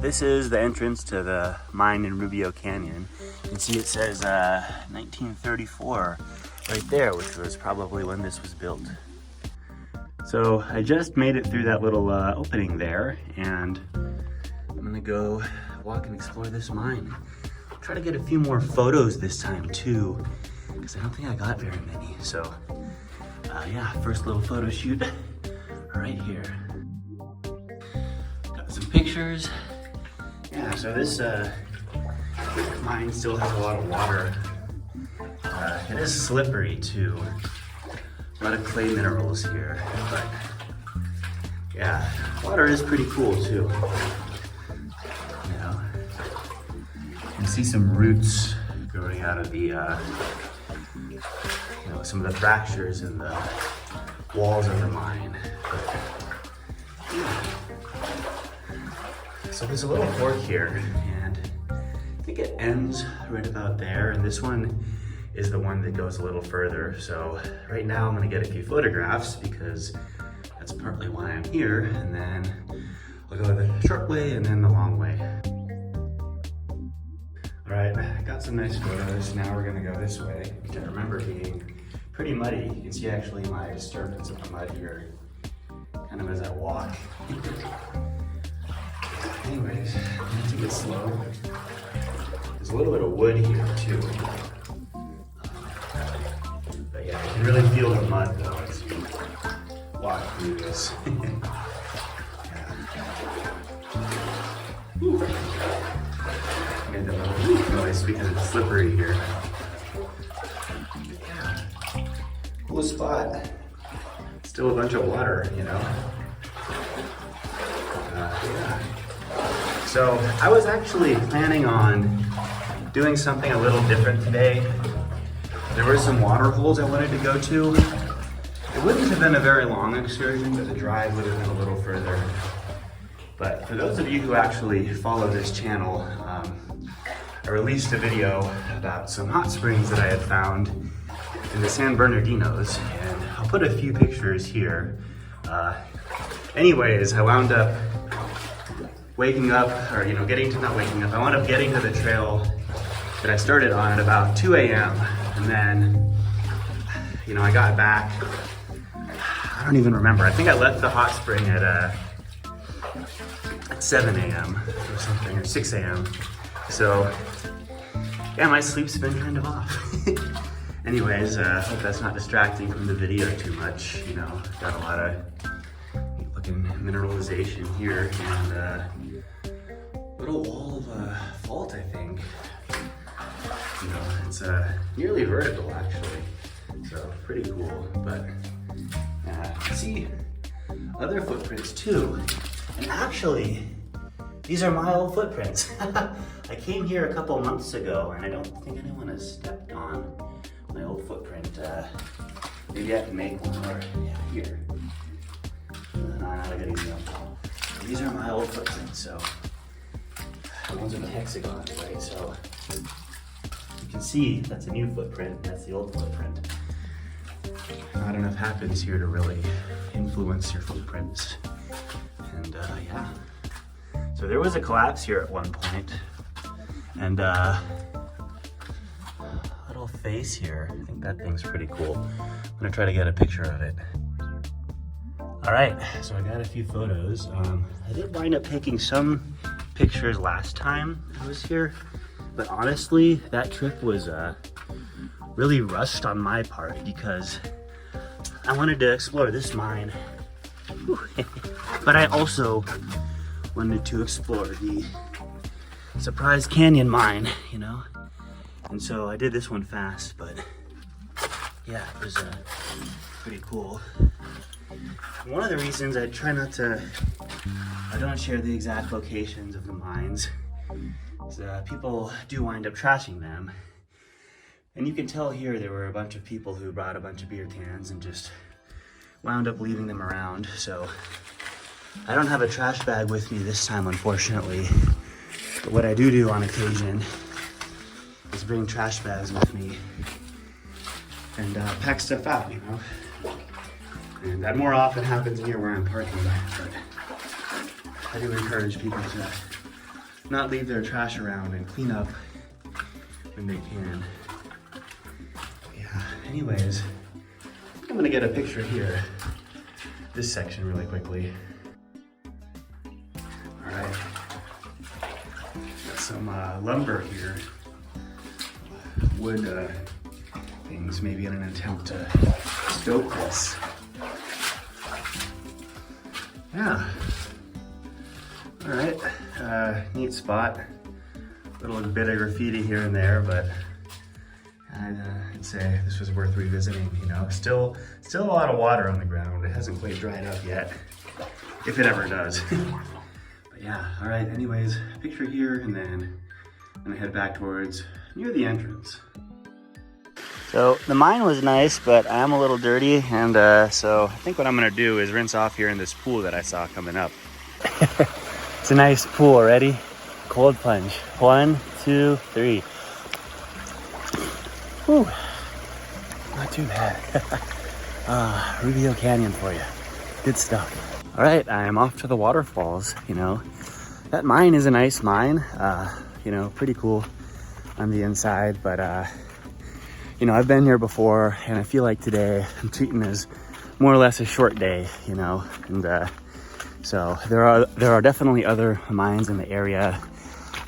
This is the entrance to the mine in Rubio Canyon. You can see it says 1934 right there, which was probably when this was built. So I just made it through that little opening there, and I'm gonna go walk and explore this mine. I'll try to get a few more photos this time too, because I don't think I got very many. So yeah, first little photo shoot right here. Got some pictures. Yeah, so this mine still has a lot of water. It is slippery too. A lot of clay minerals here, but yeah, water is pretty cool too. You know, you can see some roots growing out of the, you know, some of the fractures in the walls of the mine. But, yeah. So there's a little fork here, and I think it ends right about there, and this one is the one that goes a little further. So right now I'm gonna get a few photographs because that's partly why I'm here, and then I'll go the short way and then the long way. All right, I got some nice photos. Now we're gonna go this way, which I remember being pretty muddy. You can see actually my disturbance of the mud here, kind of as I walk. Anyways, I need to get slow. There's a little bit of wood here too. But yeah, you can really feel the mud though as you walk through this. And a little noise because it's slippery here. Yeah, cool spot. Still a bunch of water, you know. Yeah. So I was actually planning on doing something a little different today. There were some water holes I wanted to go to. It wouldn't have been a very long excursion, but the drive would have been a little further. But for those of you who actually follow this channel, I released a video about some hot springs that I had found in the San Bernardinos, and I'll put a few pictures here. Anyways, I wound up waking up, or you know, I wound up getting to the trail that I started on at about 2 a.m. And then, you know, I got back, I don't even remember. I think I left the hot spring at 7 a.m. or something, or 6 a.m. So, yeah, my sleep's been kind of off. Anyways, hope that's not distracting from the video too much. You know, got a lot of looking mineralization here, and little wall of fault, I think. You know, it's nearly vertical actually, so pretty cool. But see other footprints too, and actually these are my old footprints. I came here a couple months ago, and I don't think anyone has stepped on my old footprint. Maybe I can make one more. Yeah, here. Not a good example. These are my old footprints, so the ones with the hexagons, right? So you can see that's a new footprint, that's the old footprint. Not enough happens here to really influence your footprints. And yeah. So there was a collapse here at one point, and little face here. I think that thing's pretty cool. I'm gonna try to get a picture of it. All right, so I got a few photos. I did wind up taking some pictures last time I was here, but honestly, that trip was really rushed on my part because I wanted to explore this mine, but I also wanted to explore the Surprise Canyon mine, you know? And so I did this one fast, but yeah, it was pretty cool. One of the reasons I don't share the exact locations of the mines is people do wind up trashing them. And you can tell here there were a bunch of people who brought a bunch of beer cans and just wound up leaving them around. So I don't have a trash bag with me this time, unfortunately. But what I do on occasion is bring trash bags with me and pack stuff out, you know? And that more often happens near where I'm parking, but I do encourage people to not leave their trash around and clean up when they can. Yeah, anyways, I'm gonna get a picture here, this section really quickly. All right, got some lumber here, wood things, maybe in an attempt to stoke this. Yeah. All right, neat spot. Little bit of graffiti here and there, but I'd say this was worth revisiting. You know, still a lot of water on the ground. It hasn't quite dried up yet, if it ever does. But yeah, all right. Anyways, picture here, and then I'm gonna head back towards near the entrance. So the mine was nice, but I am a little dirty, and so I think what I'm gonna do is rinse off here in this pool that I saw coming up. It's a nice pool. Ready? Cold plunge. 1, 2, 3. Whew. Not too bad. Rubio Canyon for you. Good stuff. All right, I am off to the waterfalls. You know, that mine is a nice mine. You know, pretty cool on the inside, but you know, I've been here before, and I feel like today I'm treating as more or less a short day. You know, and so there are definitely other mines in the area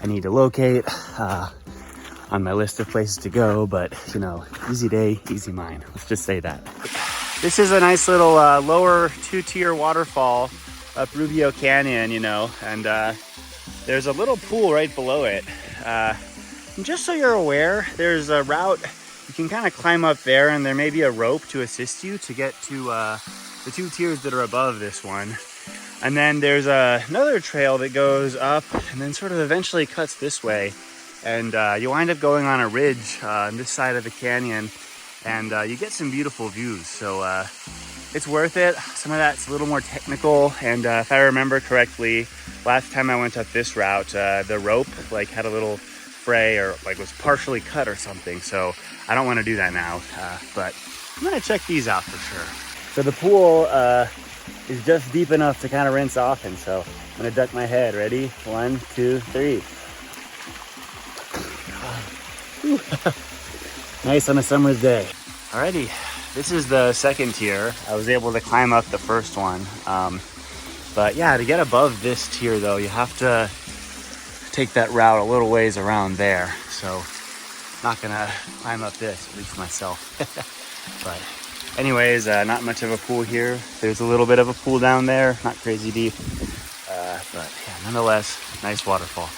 I need to locate on my list of places to go, but you know, easy day, easy mine. Let's just say that. This is a nice little lower 2-tier waterfall up Rubio Canyon, you know, and there's a little pool right below it. And just so you're aware, there's a route you can kind of climb up there, and there may be a rope to assist you to get to the 2 tiers that are above this one. And then there's another trail that goes up and then sort of eventually cuts this way. And you wind up going on a ridge on this side of the canyon, and you get some beautiful views. So it's worth it. Some of that's a little more technical. And if I remember correctly, last time I went up this route, the rope like had a little fray or like was partially cut or something. So I don't want to do that now, but I'm gonna check these out for sure. So the pool, is just deep enough to kind of rinse off, and so I'm gonna duck my head. Ready? 1, 2, 3. Nice on a summer's day. Alrighty, this is the 2nd tier. I was able to climb up the first one, but yeah, to get above this tier though, you have to take that route a little ways around there. So not gonna climb up this, at least myself. But anyways, not much of a pool here. There's a little bit of a pool down there, not crazy deep, but yeah, nonetheless, nice waterfall.